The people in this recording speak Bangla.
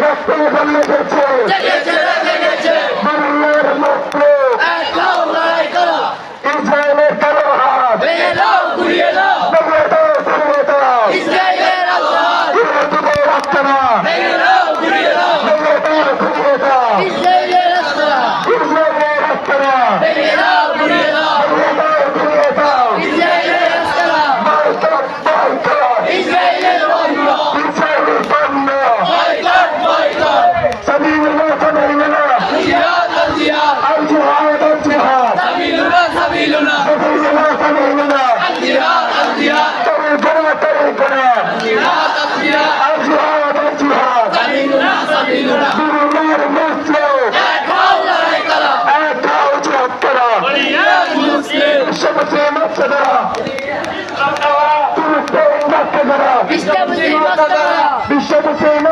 রক্ত জ্বলে গেছে বাংলার মাত্র ইসরায়েলের কালো হাত ভেঙে দাও ঘুরিয়ে দাও ইসরায়েলের আত্মারা ভেঙে দাও ঘুরিয়ে দাও ইসরায়েলের আত্মারা ভেঙে দাও ঘুরিয়ে দাও ইসরায়েলের আত্মারা ইসরায়েলের বন্ধ বিশ্ব মুসলিম